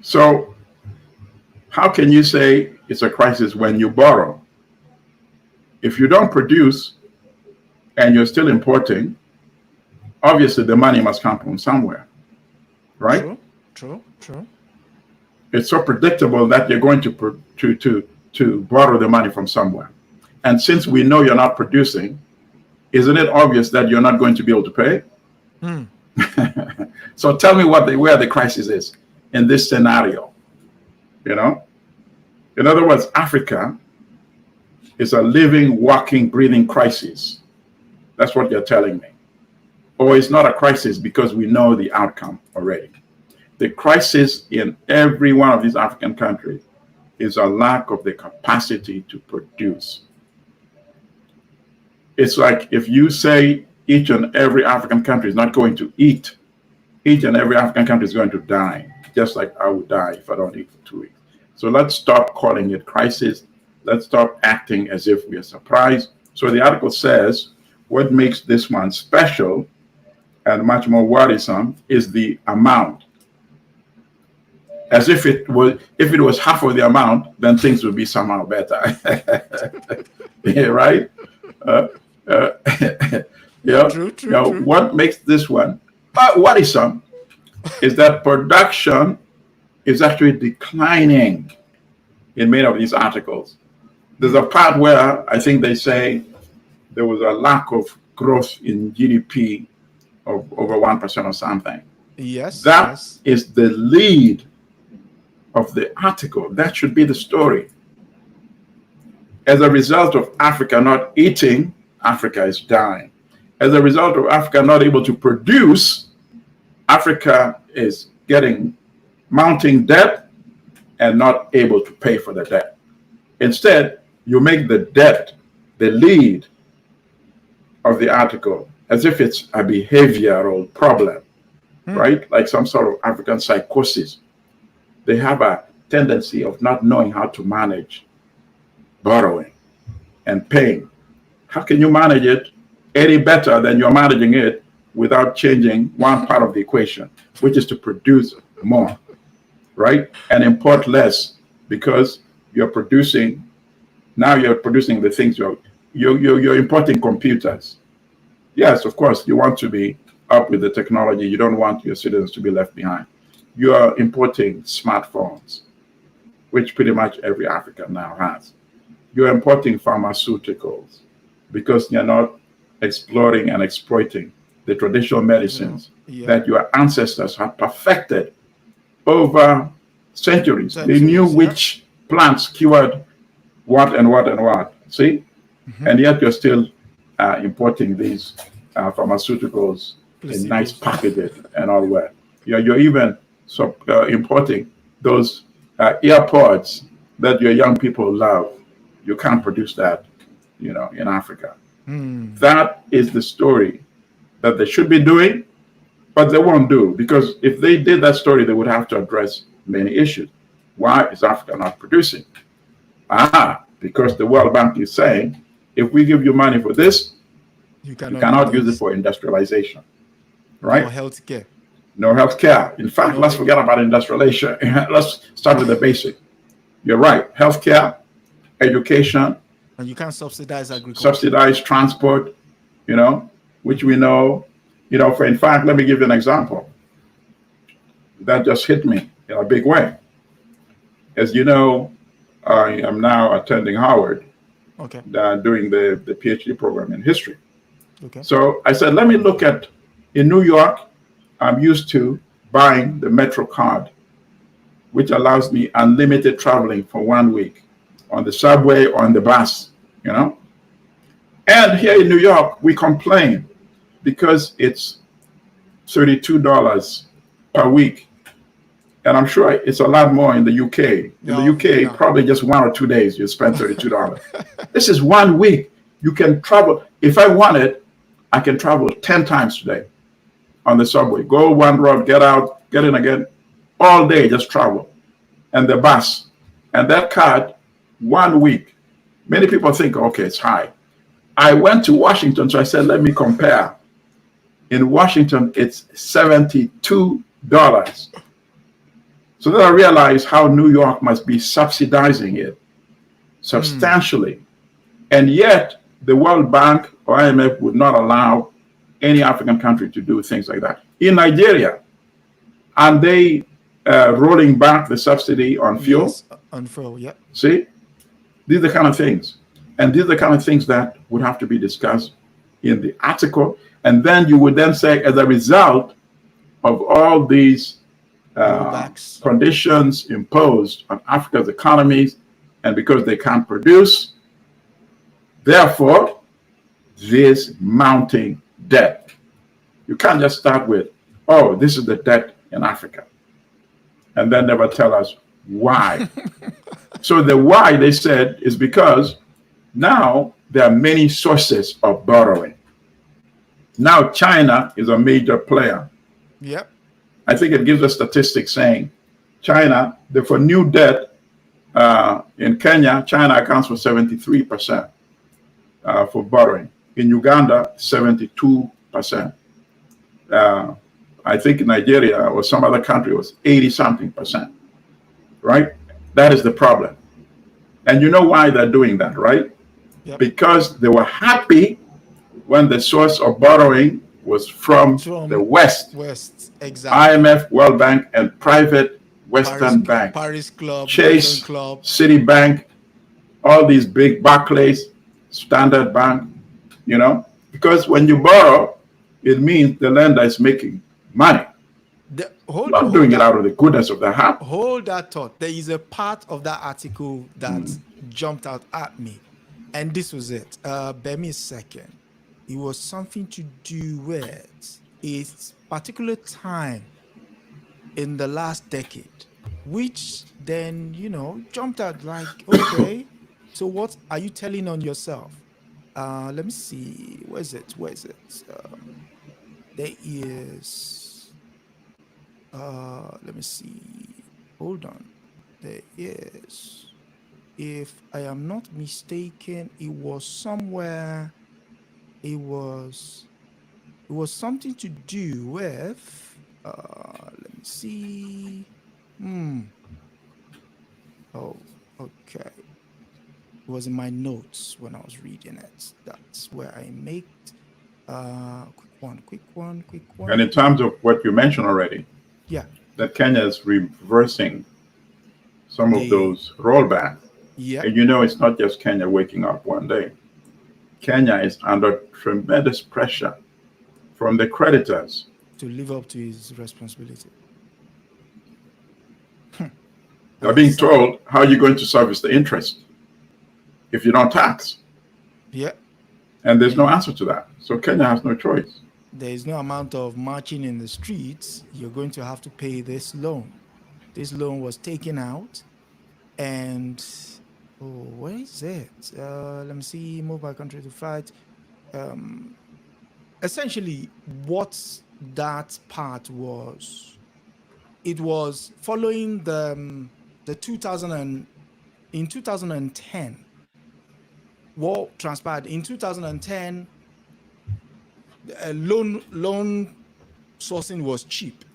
So how can you say it's a crisis when you borrow? If you don't produce and you're still importing, obviously the money must come from somewhere, right? True. It's so predictable that you're going to borrow the money from somewhere. And since we know you're not producing, isn't it obvious that you're not going to be able to pay? So tell me where the crisis is in this scenario. In other words, Africa is a living, walking, breathing crisis. That's what you're telling me. Or it's not a crisis because we know the outcome already. The crisis in every one of these African countries is a lack of the capacity to produce. It's like if you say each and every African country is not going to eat, each and every African country is going to die, just like I would die if I don't eat for 2 weeks. So let's stop calling it crisis. Let's stop acting as if we are surprised. So the article says, what makes this one special and much more worrisome is the amount. As if it was half of the amount, then things would be somehow better. Yeah, right? Yeah. True. What makes this one worrisome is that production is actually declining in many of these articles. There's a part where I think they say there was a lack of growth in GDP of over 1% or something. Yes. That is the lead of the article. That should be the story. As a result of Africa not eating, Africa is dying. As a result of Africa not able to produce, Africa is getting mounting debt and not able to pay for the debt. Instead, you make the debt the lead of the article, as if it's a behavioral problem, right? Like some sort of African psychosis. They have a tendency of not knowing how to manage borrowing and paying. How can you manage it any better than you're managing it without changing one part of the equation, which is to produce more, right? And import less, because you're producing the things you're importing computers. Yes, of course, you want to be up with the technology. You don't want your citizens to be left behind. You are importing smartphones, which pretty much every African now has. You're importing pharmaceuticals because you're not exploring and exploiting the traditional medicines that your ancestors have perfected over centuries. They knew which plants cured what and what and what. See? And yet you're still importing these pharmaceuticals in nice packages and all that. You're even importing those earpods that your young people love. You can't produce that, in Africa. That is the story that they should be doing, but they won't do, because if they did that story, they would have to address many issues. Why is Africa not producing? Because the World Bank is saying, if we give you money for this, you cannot use it for industrialization, right? No healthcare. In fact, let's forget about industrialization. Let's start with the basic. You're right. Healthcare, education. And you can't subsidize agriculture. Subsidize transport, which we know, in fact, let me give you an example that just hit me in a big way. As you know, I am now attending Howard, doing the PhD program in history. So I said, let me look at, in New York, I'm used to buying the Metro card, which allows me unlimited traveling for 1 week on the subway or on the bus, And here in New York, we complain because it's $32 per week. And I'm sure it's a lot more in the UK. In the UK, probably just 1 or 2 days, you spend $32. This is 1 week. You can travel. If I wanted, I can travel 10 times today on the subway. Go one road, get out, get in again, all day, just travel. And the bus. And that card, 1 week. Many people think, okay, it's high. I went to Washington, so I said, let me compare. In Washington, it's $72. So then I realized how New York must be subsidizing it substantially. And yet, the World Bank or IMF would not allow any African country to do things like that. In Nigeria, and they rolling back the subsidy on fuel? Yes, on fuel, yeah. See? These are the kind of things. And these are the kind of things that would have to be discussed in the article. And then you would then say, as a result of all these conditions imposed on Africa's economies, and because they can't produce, therefore, this mounting debt. You can't just start with, oh, this is the debt in Africa, and then never tell us Why? So the why, they said, is because now there are many sources of borrowing. Now China is a major player. Yep. I think it gives a statistic saying China, for new debt in Kenya, China accounts for 73% for borrowing. In Uganda, 72%. I think in Nigeria or some other country was 80-something%. Right? That is the problem. And you know why they're doing that, right? Yep. Because they were happy when the source of borrowing was from the West. Exactly. IMF, World Bank, and private Western banks. Paris Club, Chase, London Club, Citibank, all these big Barclays, Standard Bank, you know, because when you borrow, it means the lender is making money. Not doing it out of the goodness of their heart. Hold that thought. There is a part of that article that jumped out at me, and this was it. Bear me a second. It was something to do with a particular time in the last decade, which then, you know, jumped out like, okay, so what are you telling on yourself? Let me see. Where is it? There is, let me see. Hold on. There is, if I am not mistaken, it was somewhere. It was something to do with, let me see. Oh, okay. It was in my notes when I was reading it. That's where I made quick one. And in terms of what you mentioned already, yeah, that Kenya is reversing some of those rollbacks. Yeah. And you know, it's not just Kenya waking up one day. Kenya is under tremendous pressure from the creditors to live up to his responsibility. They're being told, how are you going to service the interest if you don't tax? Yeah. And there's no answer to that. So Kenya has no choice. There is no amount of marching in the streets. You're going to have to pay this loan. This loan was taken out, and where is it? Let me see. Move by country to fight. Essentially, what that part was, it was following the 2010. What transpired in 2010? Loan sourcing was cheap,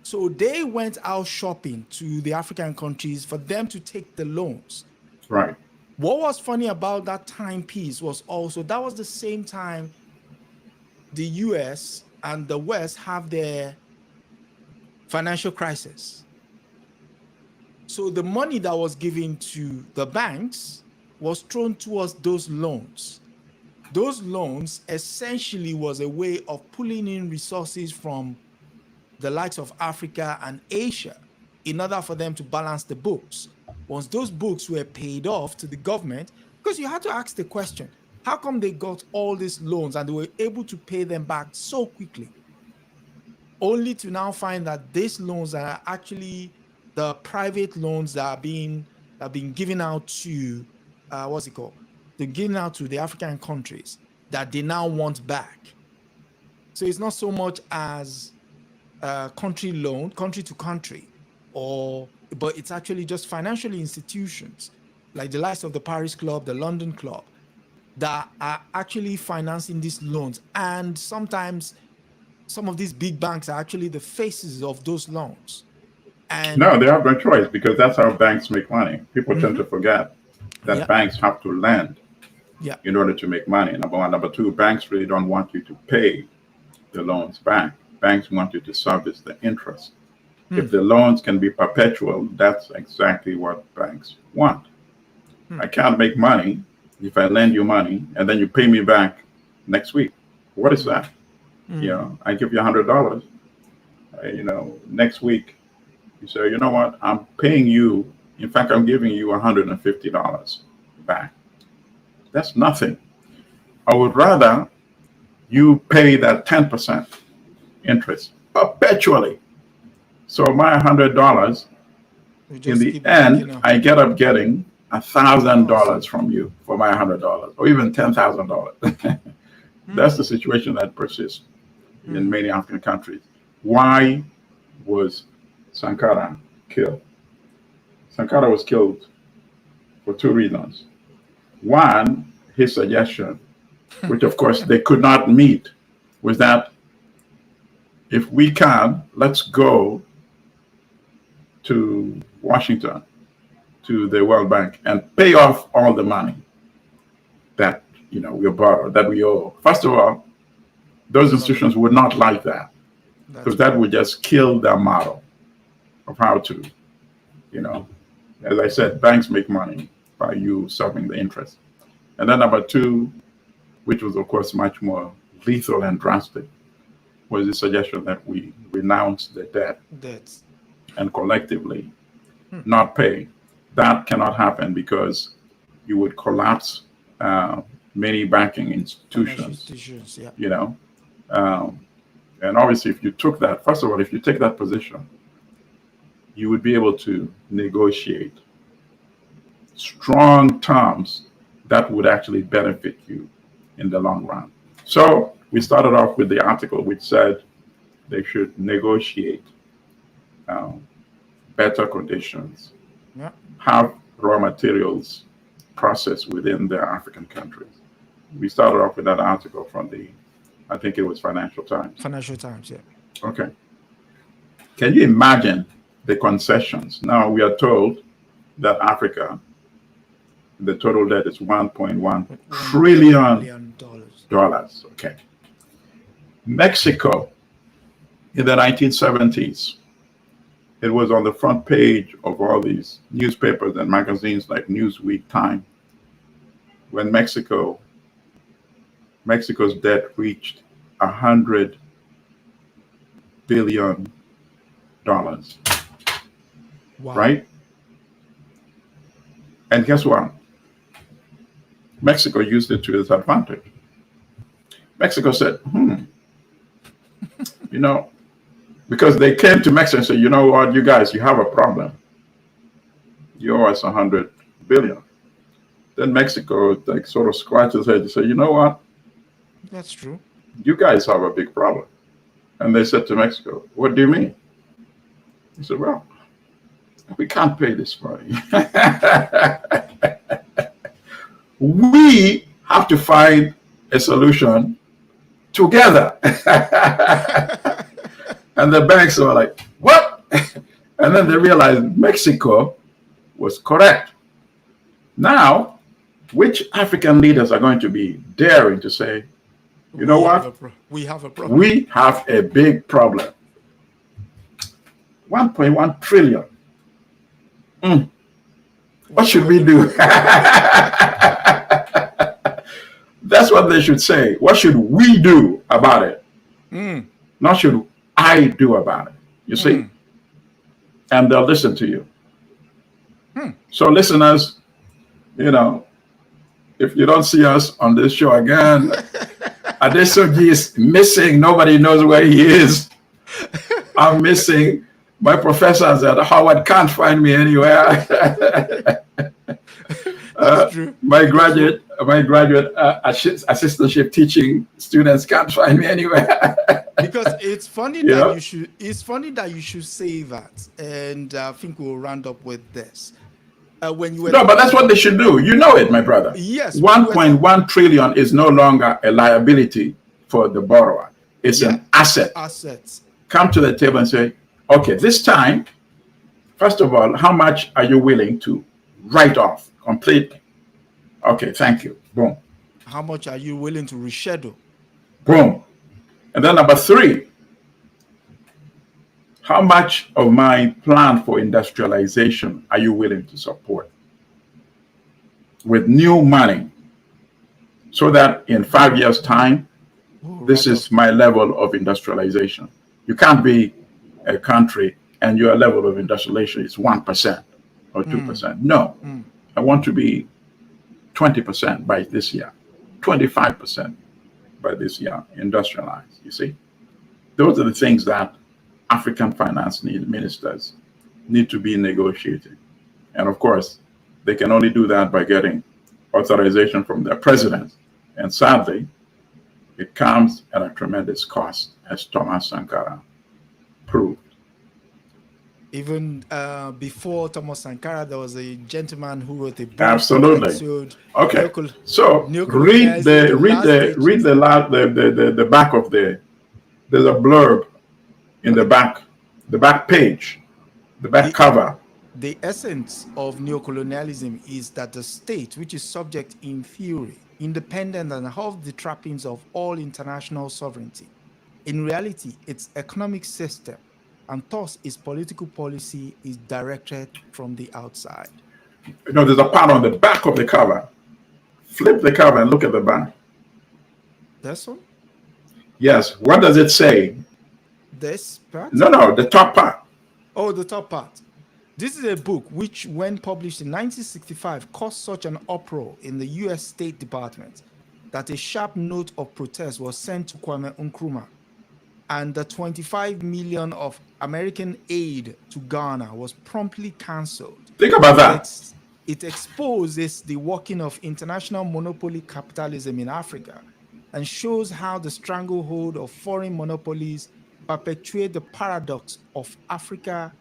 so they went out shopping to the African countries for them to take the loans. Right. What was funny about that timepiece was also that was the same time the US and the West have their financial crisis. So the money that was given to the banks was thrown towards those loans. Those loans essentially was a way of pulling in resources from the likes of Africa and Asia in order for them to balance the books. Once those books were paid off to the government, because you had to ask the question, how come they got all these loans and they were able to pay them back so quickly? Only to now find that these loans are actually the private loans that are being given out to, what's it called? They're given out to the African countries that they now want back. So it's not so much as country loan, country to country, but it's actually just financial institutions like the likes of the Paris Club, the London Club, that are actually financing these loans. And sometimes some of these big banks are actually the faces of those loans. And no, they have no choice, because that's how banks make money. People tend to forget that banks have to lend in order to make money. Number one. Number two, banks really don't want you to pay the loans back. Banks want you to service the interest. If the loans can be perpetual, that's exactly what banks want. I can't make money if I lend you money and then you pay me back next week. What is that? You know, I give you $100. You know, next week you say, you know what? I'm paying you. In fact, I'm giving you $150 back. That's nothing. I would rather you pay that 10% interest perpetually. So my $100 In the end, I get up getting $1,000 from you for my $100, or even $10,000. That's the situation that persists in many African countries. Why was Sankara killed? Sankara was killed for two reasons. One, his suggestion, which of course they could not meet, was that if we can, let's go to Washington, to the World Bank, and pay off all the money that we borrowed, that we owe. First of all, those institutions would not like that, because that would just kill their model of how to, as I said, banks make money by you serving the interest. And then number two, which was of course much more lethal and drastic, was the suggestion that we renounce the debt and collectively not pay. That cannot happen because you would collapse many banking institutions. And obviously, if you took that, first of all, if you take that position, you would be able to negotiate strong terms that would actually benefit you in the long run. So we started off with the article which said they should negotiate better conditions, have raw materials processed within their African countries. We started off with that article from I think it was Financial Times. Financial Times, yeah. Okay. Can you imagine the concessions? Now we are told that Africa, the total debt is $1.1 trillion. Okay. Mexico, in the 1970s, it was on the front page of all these newspapers and magazines like Newsweek, Time, when Mexico's debt reached $100 billion. Wow. Right? And guess what? Mexico used it to its advantage. Mexico said, because they came to Mexico and said, you know what, you guys, you have a problem. You owe us $100 billion. Then Mexico sort of scratched his head and said, you know what? That's true. You guys have a big problem. And they said to Mexico, what do you mean? He said, well, we can't pay this money. We have to find a solution together. And the banks were like, what? And then they realized Mexico was correct. Now, which African leaders are going to be daring to say, you know what? We have a problem. We have a big problem. 1.1 trillion. What should we do? That's what they should say. What should we do about it? Not should I do about it. You see? And they'll listen to you. So listeners, if you don't see us on this show again, Adesoji is missing. Nobody knows where he is. I'm missing. My professors at Harvard can't find me anywhere. My graduate assistantship teaching students can't find me anywhere. Because it's funny that you should say that, and I think we'll round up with this. When you but that's what they should do. You know it, my brother. Yes. 1.1 trillion is no longer a liability for the borrower. It's an asset. Assets. Come to the table and say, okay, this time, first of all, how much are you willing to write off completely? Okay, thank you. Boom. How much are you willing to reschedule? Boom. And then number 3, how much of my plan for industrialization are you willing to support with new money so that in 5 years' time, this is my level of industrialization? You can't be a country and your level of industrialization is 1% or 2%. No, I want to be 20% by this year, 25% by this year, industrialized, you see? Those are the things that African finance ministers need to be negotiated. And of course, they can only do that by getting authorization from their president. And sadly, it comes at a tremendous cost, as Thomas Sankara proved. Even before Thomas Sankara, there was a gentleman who wrote a book. Absolutely. Okay. So read the back of there's a blurb in the back page, the back cover. The essence of neocolonialism is that the state, which is subject in theory, independent and have the trappings of all international sovereignty, in reality, its economic system and thus its political policy is directed from the outside. You know, there's a part on the back of the cover. Flip the cover and look at the back. This one? Yes. What does it say? This part? No, the top part. Oh, the top part. This is a book which, when published in 1965, caused such an uproar in the U.S. State Department that a sharp note of protest was sent to Kwame Nkrumah, and the 25 million of American aid to Ghana was promptly cancelled. Think about that. It exposes the working of international monopoly capitalism in Africa and shows how the stranglehold of foreign monopolies perpetuate the paradox of Africa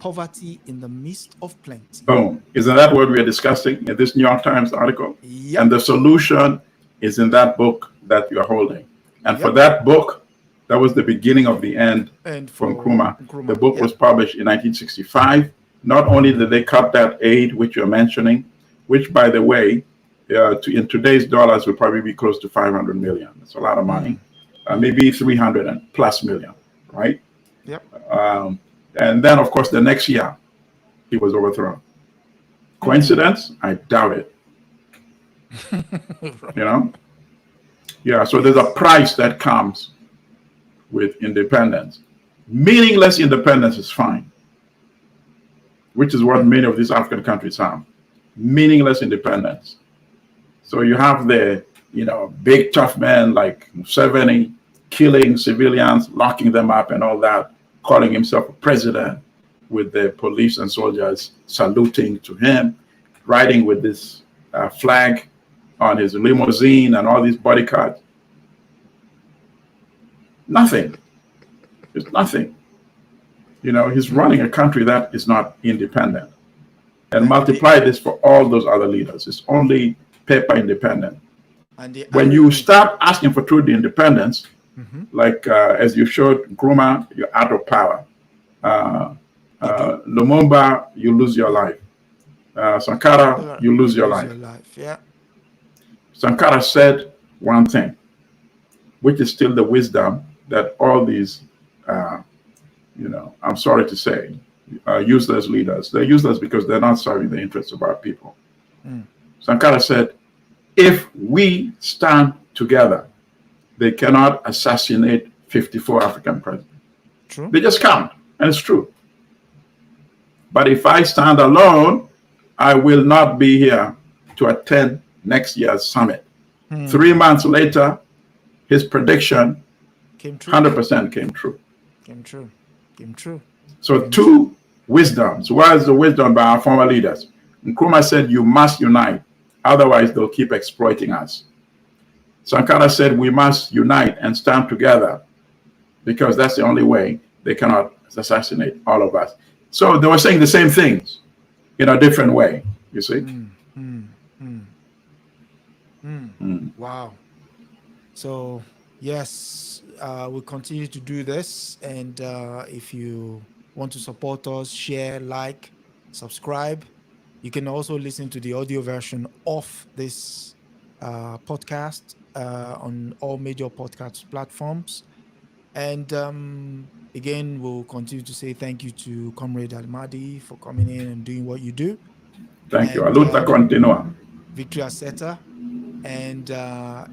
poverty in the midst of plenty. Boom. Isn't that what we are discussing in this New York Times article? Yep. And the solution is in that book that you are holding. And for that book, that was the beginning of the end for Nkrumah. The book was published in 1965. Not only did they cut that aid, which you're mentioning, which, by the way, in today's dollars would probably be close to 500 million. That's a lot of money. Maybe 300 and plus million, right? Yep. And then, of course, the next year, he was overthrown. Coincidence? I doubt it. You know? Yeah, so there's a price that comes with independence. Meaningless independence is fine, which is what many of these African countries have. Meaningless independence. So you have the, big tough men like Museveni killing civilians, locking them up and all that, calling himself a president, with the police and soldiers saluting to him, riding with this flag on his limousine and all these bodyguards. Nothing. It's nothing. He's running a country that is not independent. And multiply this for all those other leaders. It's only paper independent. When you start asking for true independence, like as you showed Nkrumah, you're out of power. Lumumba, you lose your life. Sankara, you lose your life. Yeah. Sankara said one thing, which is still the wisdom that all these, I'm sorry to say, useless leaders, they're useless because they're not serving the interests of our people. Sankara said, if we stand together, they cannot assassinate 54 African presidents. True. They just can't, and it's true. But if I stand alone, I will not be here to attend next year's summit. 3 months later, his prediction came true. 100% came true. Came true. So two wisdoms. What is the wisdom by our former leaders? Nkrumah said, you must unite, otherwise they'll keep exploiting us. Sankara said, we must unite and stand together because that's the only way they cannot assassinate all of us. So they were saying the same things in a different way, you see? Wow. So, yes, we'll continue to do this. And if you want to support us, share, like, subscribe. You can also listen to the audio version of this podcast on all major podcast platforms. And again, we'll continue to say thank you to Comrade Allimadi for coming in and doing what you do. Thank you. Aluta continua. Victory Aseta. And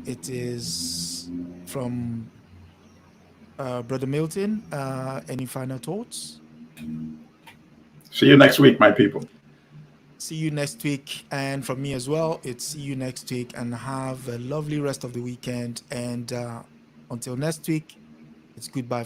it is from Brother Milton. Any final thoughts? See you next week, my people. See you next week. And from me as well, it's see you next week, and have a lovely rest of the weekend. And until next week, it's goodbye.